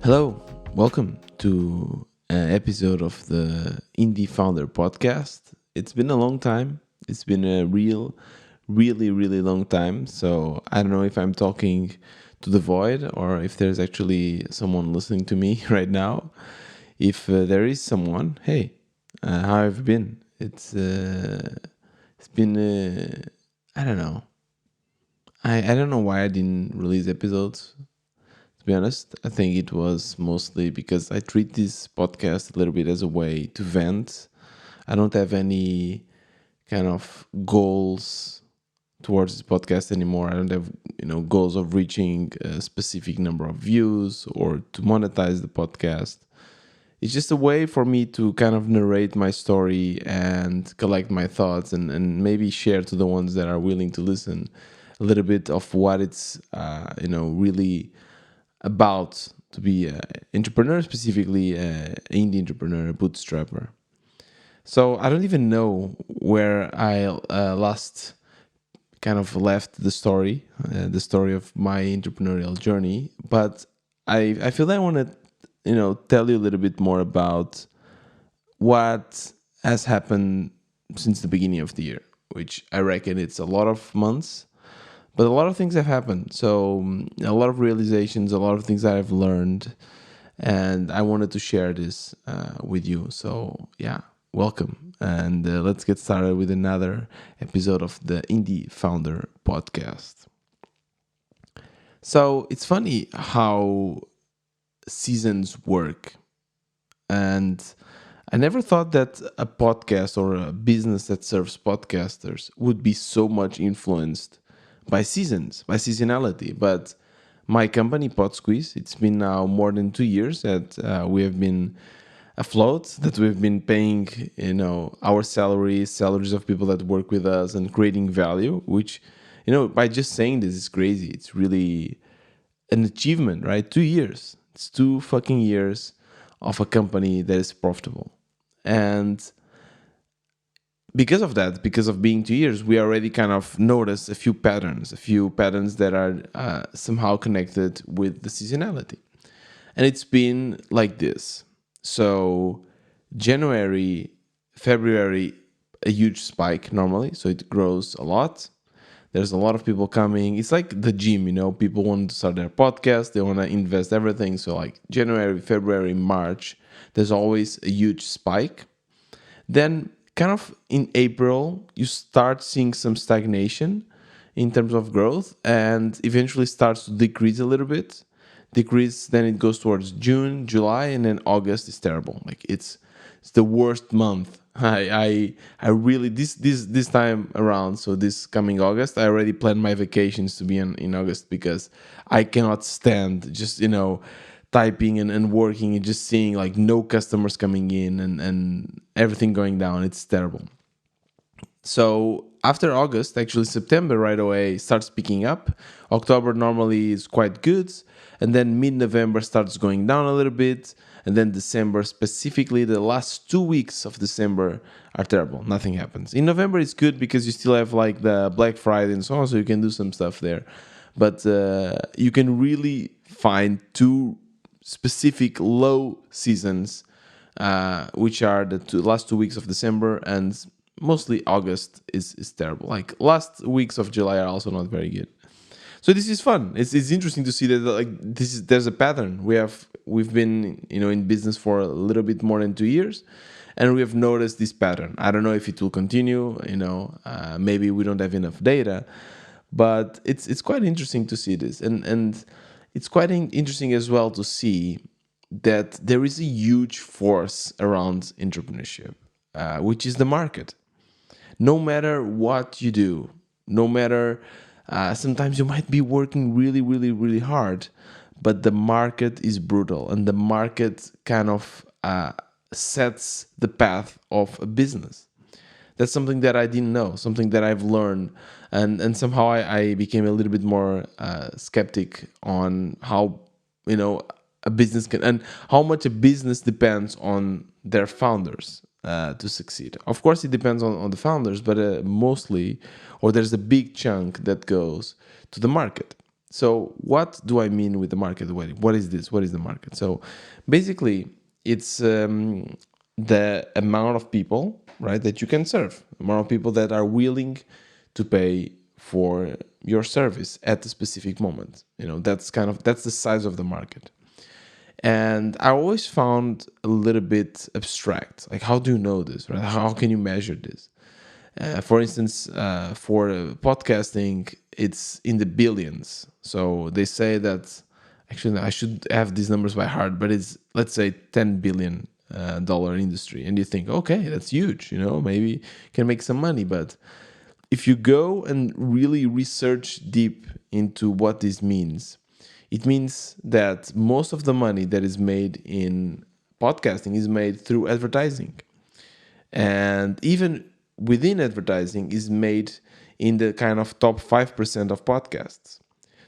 Hello, welcome to an episode of the Indie Founder podcast. It's been a long time. It's been a really long time. So I don't know if I'm talking to the void or if there's actually someone listening to me right now. If there is someone, hey, how have you been? It's been I don't know. I don't know why I didn't release episodes. To be honest, I think it was mostly because I treat this podcast a little bit as a way to vent. I don't have any kind of goals towards this podcast anymore. I don't have, goals of reaching a specific number of views or to monetize the podcast. It's just a way for me to kind of narrate my story and collect my thoughts and maybe share to the ones that are willing to listen a little bit of what it's, really about to be an entrepreneur, specifically an indie entrepreneur, a bootstrapper. So I don't even know where I last kind of left the story of my entrepreneurial journey. But I feel that I want to, tell you a little bit more about what has happened since the beginning of the year, which I reckon it's a lot of months. But a lot of things have happened. So a lot of realizations, a lot of things that I've learned. And I wanted to share this with you. So yeah, welcome. And let's get started with another episode of the Indie Founder podcast. So it's funny how seasons work. And I never thought that a podcast or a business that serves podcasters would be so much influenced by seasons, by seasonality. But my company, Podsqueeze, it's been now more than 2 years that we have been afloat, that we've been paying, our salaries of people that work with us and creating value, which, by just saying this is crazy. It's really an achievement, right? 2 years. It's 2 fucking years of a company that is profitable. And because of that, because of being 2 years, we already kind of notice a few patterns that are somehow connected with the seasonality. And it's been like this. So January, February, a huge spike normally. So it grows a lot. There's a lot of people coming. It's like the gym, people want to start their podcast. They want to invest everything. So like January, February, March, there's always a huge spike. Then kind of in April, you start seeing some stagnation in terms of growth and eventually starts to decrease a little bit. Then it goes towards June, July, and then August is terrible. Like it's the worst month. I really this time around, so this coming August, I already planned my vacations to be in August because I cannot stand just typing and working and just seeing like no customers coming in and everything going down. It's terrible. So after August, actually September right away starts picking up. October normally is quite good. And then mid-November starts going down a little bit. And then December, specifically the last 2 weeks of December are terrible. Nothing happens. In November it's good because you still have like the Black Friday and so on. So you can do some stuff there. But you can really find two specific low seasons, which are the last 2 weeks of December, and mostly August is terrible. Like last weeks of July are also not very good. So this is fun. It's interesting to see that like there's a pattern. We've been in business for a little bit more than 2 years, and we have noticed this pattern. I don't know if it will continue. Maybe we don't have enough data, but it's quite interesting to see this, and it's quite interesting as well to see that there is a huge force around entrepreneurship, which is the market. No matter what you do, no matter sometimes you might be working really hard, but the market is brutal, and the market kind of sets the path of a business. That's something that I didn't know, something that I've learned, and somehow I became a little bit more skeptic on how a business can, and how much a business depends on their founders to succeed. Of course, it depends on the founders, but mostly, or there's a big chunk that goes to the market. So what do I mean with the market? What is this? What is the market? So basically, it's the amount of people, right, that you can serve, amount of people that are willing to pay for your service at a specific moment. That's the size of the market. And I always found a little bit abstract. Like, how do you know this, right? How can you measure this? For instance, for podcasting, it's in the billions. So they say that, actually, I should have these numbers by heart, but it's, let's say, $10 billion industry. And you think, okay, that's huge. Maybe you can make some money. But if you go and really research deep into what this means, it means that most of the money that is made in podcasting is made through advertising. And even within advertising is made in the kind of top 5% of podcasts.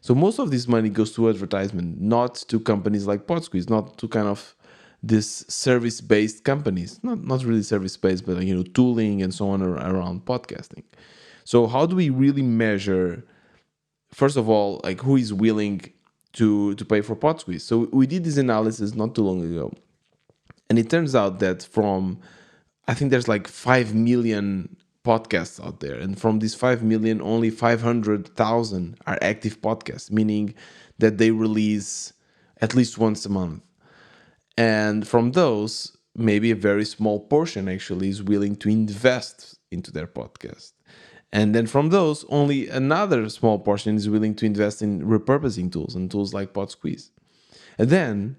So most of this money goes to advertisement, not to companies like Podsqueeze, not to kind of this service-based companies, not really service-based, but tooling and so on around podcasting. So how do we really measure, first of all, like who is willing to pay for Podsqueeze? So we did this analysis not too long ago, and it turns out that I think there's like 5 million podcasts out there. And from these 5 million, only 500,000 are active podcasts, meaning that they release at least once a month. And from those, maybe a very small portion actually is willing to invest into their podcast. And then from those, only another small portion is willing to invest in repurposing tools and tools like Podsqueeze. And then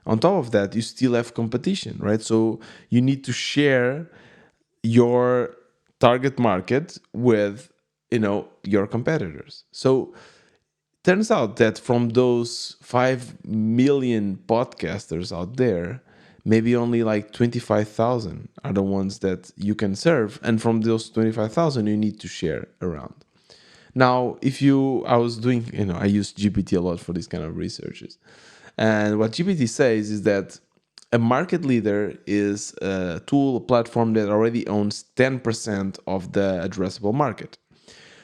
on top of that, you still have competition, right? So you need to share your target market with, your competitors. So turns out that from those 5 million podcasters out there, maybe only like 25,000 are the ones that you can serve. And from those 25,000, you need to share around. Now, I was doing, I use GPT a lot for these kind of researches. And what GPT says is that a market leader is a tool, a platform that already owns 10% of the addressable market.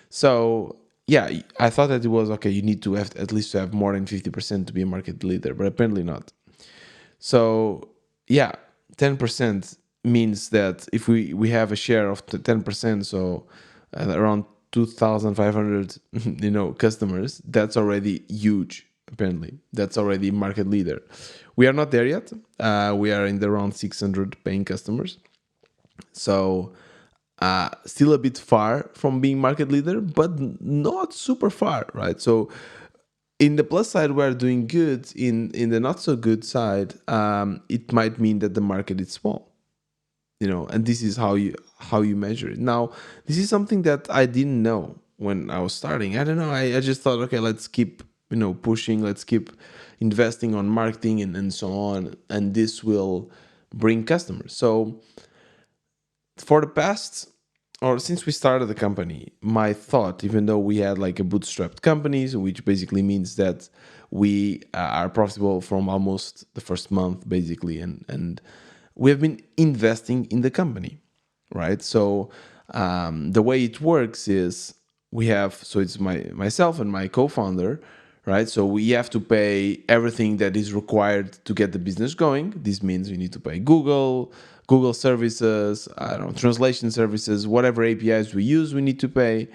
So, yeah, I thought that it was, okay, you need to have at least to have more than 50% to be a market leader, but apparently not. So, yeah, 10% means that if we have a share of 10%, so around 2,500, customers, that's already huge. Apparently, that's already market leader. We are not there yet. We are in the around 600 paying customers. So still a bit far from being market leader, but not super far, right? So in the plus side, we're doing good. In the not so good side, it might mean that the market is small, and this is how you measure it. Now, this is something that I didn't know when I was starting. I don't know. I just thought, okay, let's keep pushing. Let's keep investing on marketing and so on, and this will bring customers. So for the past, or since we started the company, my thought, even though we had like a bootstrapped company, which basically means that we are profitable from almost the first month, basically, and we have been investing in the company, right? So the way it works is it's myself and my co-founder, right? So we have to pay everything that is required to get the business going. This means we need to pay Google services, translation services, whatever APIs we use, we need to pay.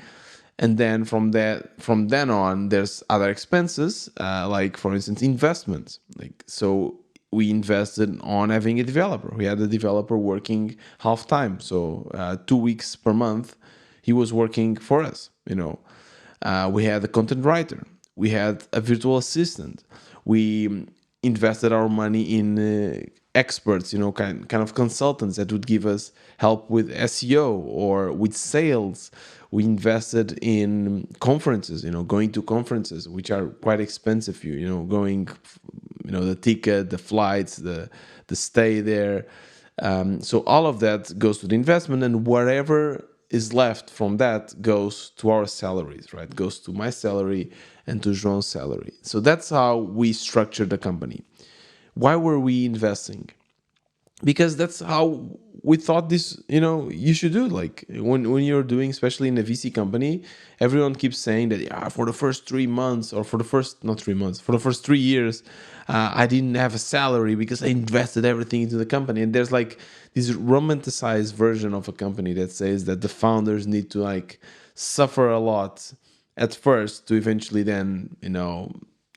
And then from then on, there's other expenses, like for instance, investments. So we invested on having a developer. We had a developer working half time, so 2 weeks per month, he was working for us. We had a content writer. We had a virtual assistant. We invested our money in experts, kind of consultants that would give us help with SEO or with sales. We invested in conferences, going to conferences, which are quite expensive. Going, the ticket, the flights, the stay there. So all of that goes to the investment, and whatever is left from that goes to our salaries, right? Goes to my salary and to João's salary. So that's how we structured the company. Why were we investing? because that's how we thought this, you should do. Like when you're doing, especially in a VC company, everyone keeps saying that, yeah, for the first 3 months, or for the first, not 3 months, for the first 3 years, I didn't have a salary because I invested everything into the company. And there's like this romanticized version of a company that says that the founders need to like suffer a lot at first to eventually then,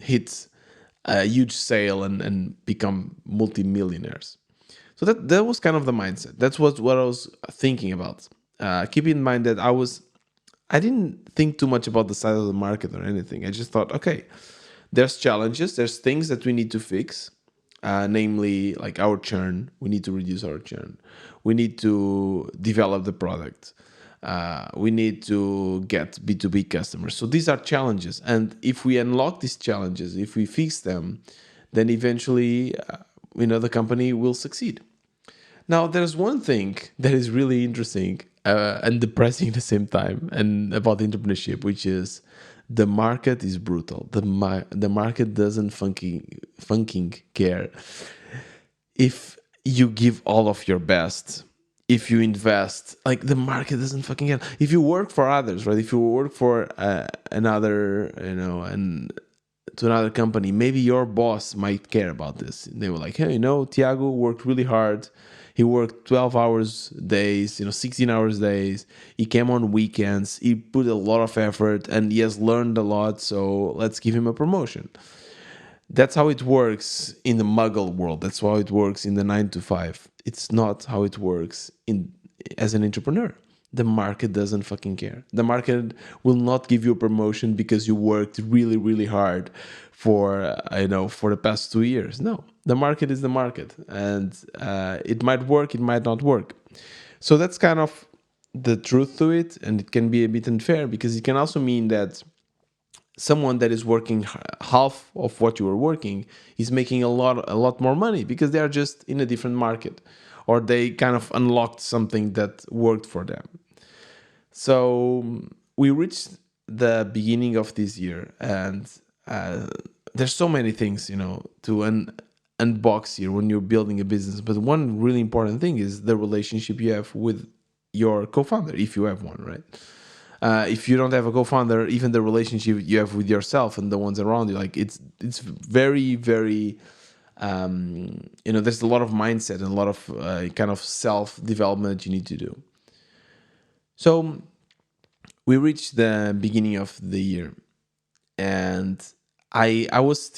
hit a huge sale and become multimillionaires. So that was kind of the mindset. That's what I was thinking about. Keep in mind that I didn't think too much about the size of the market or anything. I just thought, okay, there's challenges, there's things that we need to fix, namely like our churn. We need to reduce our churn. We need to develop the product. We need to get B2B customers. So these are challenges. And if we unlock these challenges, if we fix them, then eventually, the company will succeed. Now, there's one thing that is really interesting and depressing at the same time, and about entrepreneurship, which is the market is brutal. The market doesn't funking care if you give all of your best. If you invest, like, the market doesn't fucking care. If you work for others, right? If you work for another, and to another company, maybe your boss might care about this. They were like, hey, Tiago worked really hard. He worked 12 hours days, 16 hours days. He came on weekends. He put a lot of effort and he has learned a lot. So let's give him a promotion. That's how it works in the muggle world. That's how it works in the 9 to 5. It's not how it works as an entrepreneur. The market doesn't fucking care. The market will not give you a promotion because you worked really, really hard for the past 2 years. No, the market is the market, and it might work, it might not work. So that's kind of the truth to it, and it can be a bit unfair because it can also mean that someone that is working half of what you are working is making a lot more money because they are just in a different market, or they kind of unlocked something that worked for them. So we reached the beginning of this year, and there's so many things, to unbox here when you're building a business. But one really important thing is the relationship you have with your co-founder, if you have one, right? If you don't have a co-founder, even the relationship you have with yourself and the ones around you, like it's very, very, there's a lot of mindset and a lot of kind of self-development you need to do. So we reached the beginning of the year, and I was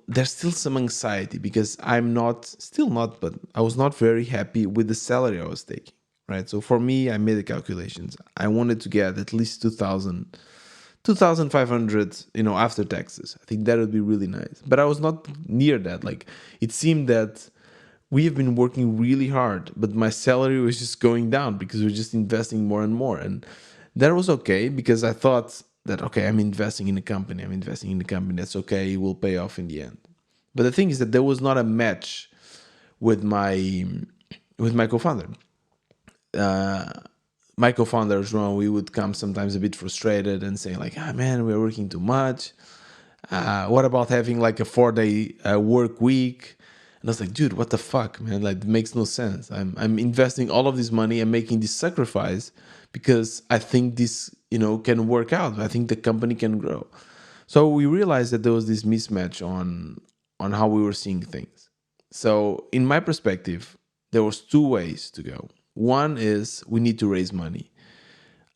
there's still some anxiety because but I was not very happy with the salary I was taking, right? So for me, I made the calculations. I wanted to get at least 2,500, after taxes. I think that would be really nice, but I was not near that. Like, it seemed that we have been working really hard, but my salary was just going down because we're just investing more and more. And that was okay because I thought that, okay, I'm investing in a company. That's okay. It will pay off in the end. But the thing is that there was not a match with my co-founder. My co-founder, João, we would come sometimes a bit frustrated and say like, man, we're working too much. What about having like a 4-day work week? And I was like, dude, what the fuck, man? Like, it makes no sense. I'm investing all of this money and making this sacrifice because I think this, can work out. I think the company can grow. So we realized that there was this mismatch on how we were seeing things. So in my perspective, there was 2 ways to go. One is we need to raise money.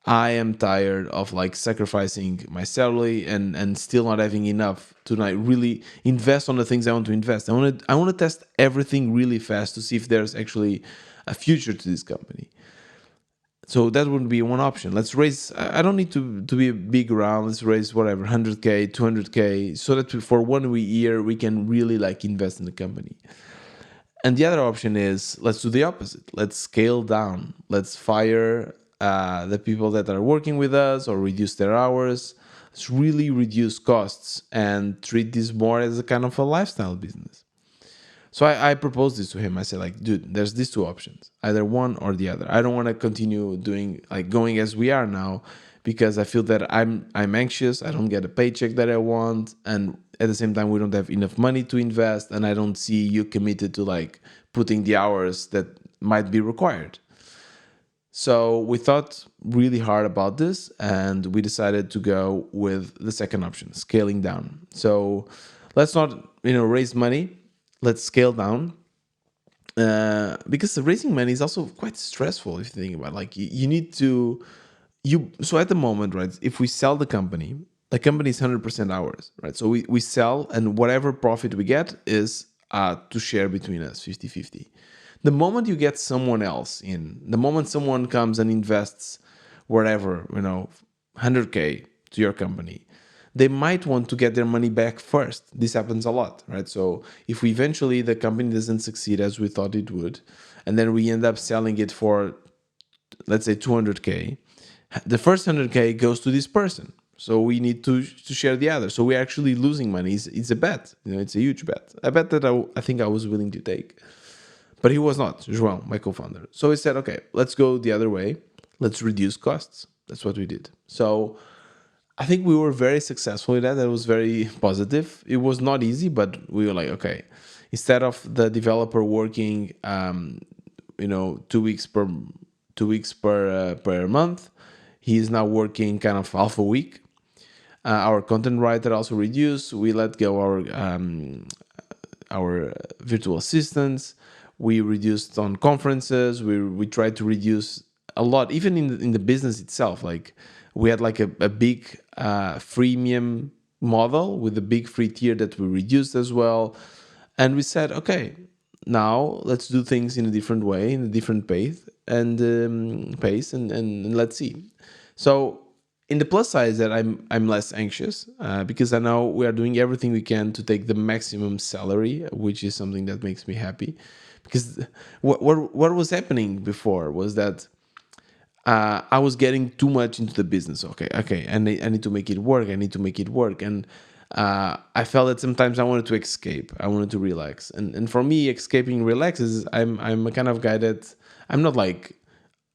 I am tired of like sacrificing my salary and still not having enough to like really invest on the things I want to invest. I want to test everything really fast to see if there's actually a future to this company. So that would be one option. Let's raise. I don't need to be a big round. Let's raise whatever, 100K, 200K, so that for 1 year we can really like invest in the company. And the other option is let's do the opposite. Let's scale down. Let's fire the people that are working with us or reduce their hours. Let's really reduce costs and treat this more as a kind of a lifestyle business. So I proposed this to him. I said, like, dude, there's these 2 options, either one or the other. I don't want to continue going as we are now because I feel that I'm anxious. I don't get a paycheck that I want, and at the same time, we don't have enough money to invest, and I don't see you committed to like putting the hours that might be required. So we thought really hard about this, and we decided to go with the second option, scaling down. So let's not, raise money. Let's scale down, because raising money is also quite stressful if you think about it. Like you need to so at the moment, right, if we sell the company is 100% ours, right? So we sell, and whatever profit we get is to share between us 50-50. The moment you get someone else in, the moment someone comes and invests whatever, 100K to your company, they might want to get their money back first. This happens a lot, right? So if we eventually the company doesn't succeed as we thought it would, and then we end up selling it for, let's say, 200K, the first 100K goes to this person. So we need to share the other. So we're actually losing money. It's a bet. It's a huge bet. A bet that I think I was willing to take. But he was not, João, my co-founder. So he said, okay, let's go the other way. Let's reduce costs. That's what we did. So I think we were very successful with that. That was very positive. It was not easy, but we were like, okay, instead of the developer working, 2 weeks per month, he is now working kind of half a week. Our content writer also reduced. We let go our virtual assistants. We reduced on conferences. We tried to reduce a lot, even in the business itself. Like we had like a big freemium model with a big free tier that we reduced as well. And we said, okay, now let's do things in a different way, in a different pace, and let's see. So in the plus side is that I'm less anxious because I know we are doing everything we can to take the maximum salary, which is something that makes me happy. Because what was happening before was that I was getting too much into the business. Okay, I need to make it work. And I felt that sometimes I wanted to escape. I wanted to relax. And for me, escaping relaxes. I'm a kind of guy that I'm not like,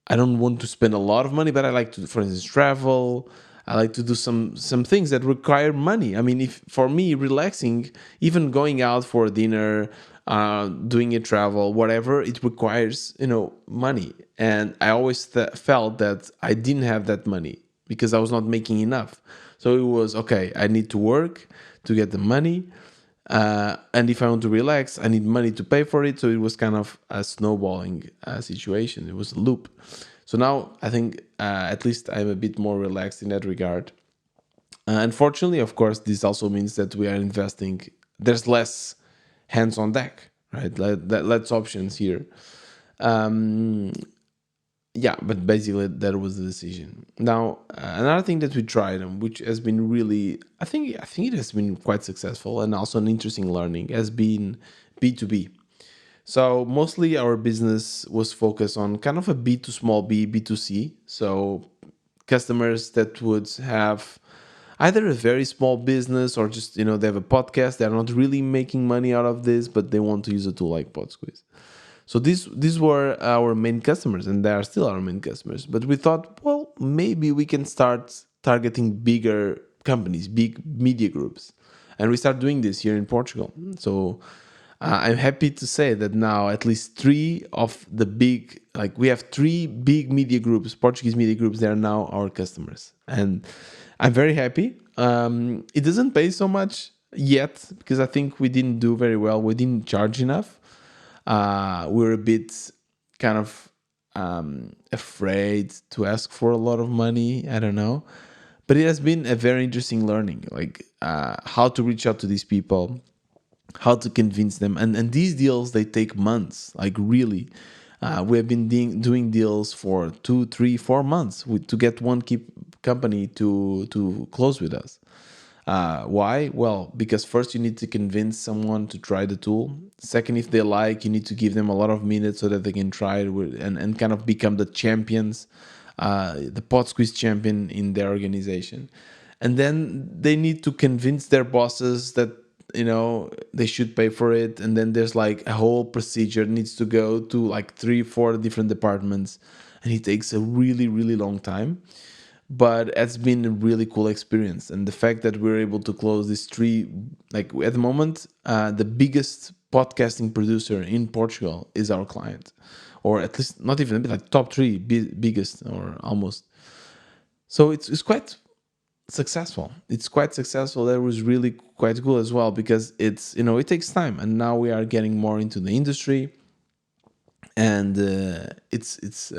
I don't want to spend a lot of money, but I like to, for instance, travel. I like to do some things that require money. I mean, if for me, relaxing, even going out for dinner, doing a travel, whatever, it requires, money. And I always felt that I didn't have that money because I was not making enough. So it was, okay, I need to work to get the money. And if I want to relax, I need money to pay for it. So it was kind of a snowballing situation. It was a loop. So now I think at least I'm a bit more relaxed in that regard. Unfortunately, of course, this also means that we are investing. There's less hands on deck, right? Less options here. Yeah, but basically that was the decision. Now, another thing that we tried, and which has been really, I think it has been quite successful and also an interesting learning, has been B2B. So mostly our business was focused on kind of a B to small b, B2C. So customers that would have either a very small business or just, they have a podcast. They're not really making money out of this, but they want to use a tool like Podsqueeze. So these were our main customers, and they are still our main customers. But we thought, well, maybe we can start targeting bigger companies, big media groups. And we start doing this here in Portugal. So I'm happy to say that now at least three of the big, like we have three big media groups, Portuguese media groups, they are now our customers. And I'm very happy. It doesn't pay so much yet because I think we didn't do very well. We didn't charge enough. We're a bit kind of afraid to ask for a lot of money. I don't know. But it has been a very interesting learning, like how to reach out to these people, how to convince them. And these deals, they take months, like really. We have been doing deals for 2, 3, 4 months to get one company to close with us. Why? Well, because first you need to convince someone to try the tool. Second, if they like, you need to give them a lot of minutes so that they can try it and kind of become the champions, the Podsqueeze champion in their organization. And then they need to convince their bosses that, they should pay for it. And then there's like a whole procedure that needs to go to like 3, 4 different departments. And it takes a really, really long time. But it's been a really cool experience. And the fact that we're able to close these three, like at the moment, the biggest podcasting producer in Portugal is our client, or at least not even a bit, like top three biggest or almost. So it's quite successful. It's quite successful. That was really quite cool as well, because it's, it takes time, and now we are getting more into the industry, and it's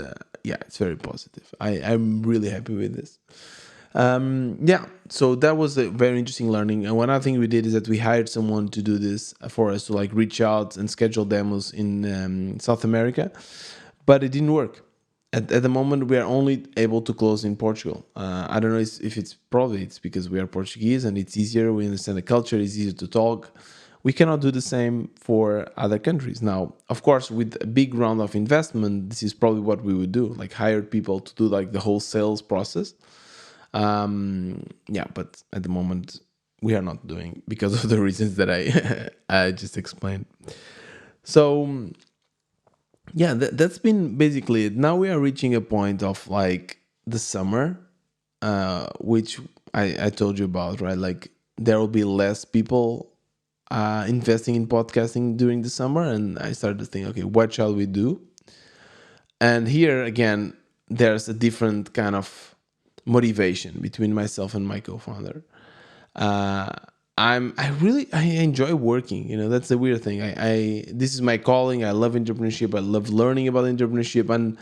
very positive. I'm really happy with this. Yeah, so that was a very interesting learning. And one other thing we did is that we hired someone to do this for us, to like reach out and schedule demos in South America, but it didn't work. At the moment, we are only able to close in Portugal. I don't know if it's because we are Portuguese and it's easier. We understand the culture. It's easier to talk. We cannot do the same for other countries. Now, of course, with a big round of investment, this is probably what we would do, like hire people to do like the whole sales process. Yeah, but at the moment we are not doing, because of the reasons that I just explained. So yeah, that's been basically it. Now we are reaching a point of like the summer, which I told you about, right? Like there will be less people investing in podcasting during the summer, and I started to think, okay, what shall we do? And here again, there's a different kind of motivation between myself and my co-founder. Uh, I enjoy working. That's the weird thing. I this is my calling. I love entrepreneurship. I love learning about entrepreneurship, and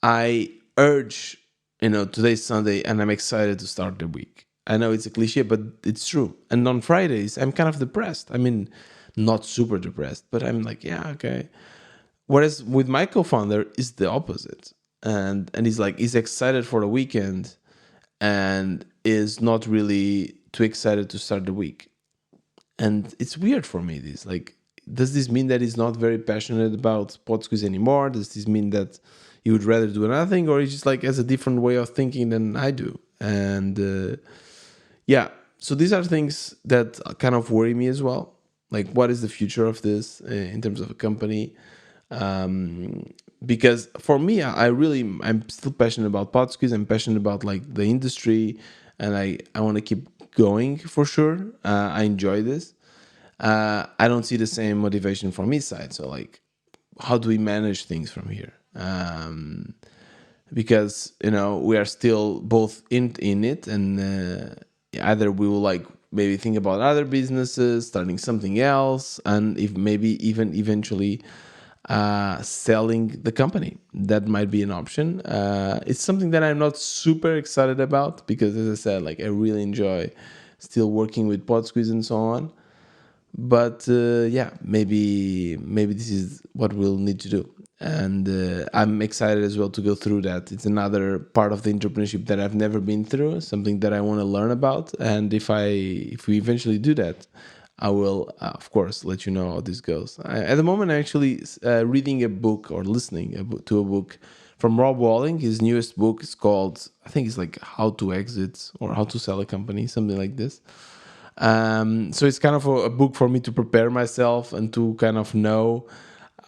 I urge. Today's Sunday, and I'm excited to start the week. I know it's a cliche, but it's true. And on Fridays, I'm kind of depressed. I mean, not super depressed, but I'm like, yeah, okay. Whereas with my co-founder, it's the opposite, and he's excited for the weekend, and is not really too excited to start the week. And it's weird for me. This like, does this mean that he's not very passionate about Podsqueeze anymore? Does this mean that he would rather do another thing, or he just like has a different way of thinking than I do? And yeah, so these are things that kind of worry me as well. Like, what is the future of this in terms of a company? Because for me, I'm still passionate about Podsqueeze. I'm passionate about like the industry, and I want to keep going for sure. I enjoy this. I don't see the same motivation from his side. So like, how do we manage things from here? Because we are still both in it, and either we will like maybe think about other businesses, starting something else, and if maybe even eventually selling the company. That might be an option. It's something that I'm not super excited about, because as I said, like I really enjoy still working with Podsqueeze and so on. But yeah, maybe this is what we'll need to do, and I'm excited as well to go through that. It's another part of the entrepreneurship that I've never been through, something that I want to learn about, and if we eventually do that, I will of course let you know how this goes. At the moment, I'm actually reading a book, or listening to a book from Rob Walling. His newest book is called, I think it's like How to Exit or How to Sell a Company, something like this. So it's kind of a book for me to prepare myself and to kind of know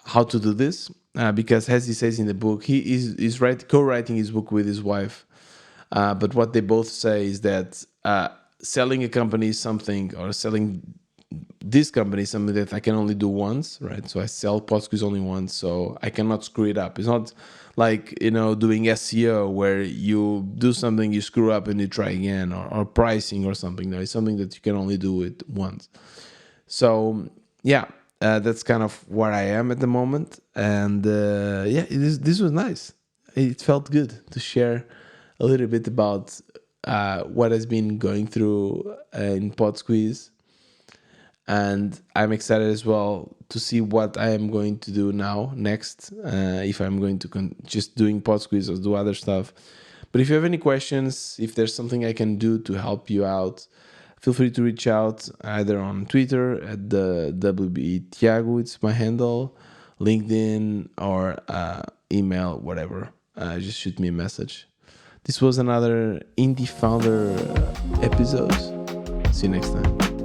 how to do this, because as he says in the book, he's co-writing his book with his wife, but what they both say is that selling a company is something, or selling this company is something that I can only do once, right? So I sell Podsqueeze only once, so I cannot screw it up. It's not like doing SEO where you do something, you screw up, and you try again, or pricing or something. No, it's something that you can only do it once. So yeah, that's kind of where I am at the moment, and yeah, this was nice. It felt good to share a little bit about what has been going through in Podsqueeze. And I'm excited as well to see what I am going to do now next, if I'm going to just doing Podsqueeze or do other stuff. But if you have any questions, if there's something I can do to help you out, feel free to reach out either on Twitter at the WB Tiago, it's my handle, LinkedIn, or email, whatever. Just shoot me a message. This was another Indie Founder episode. See you next time.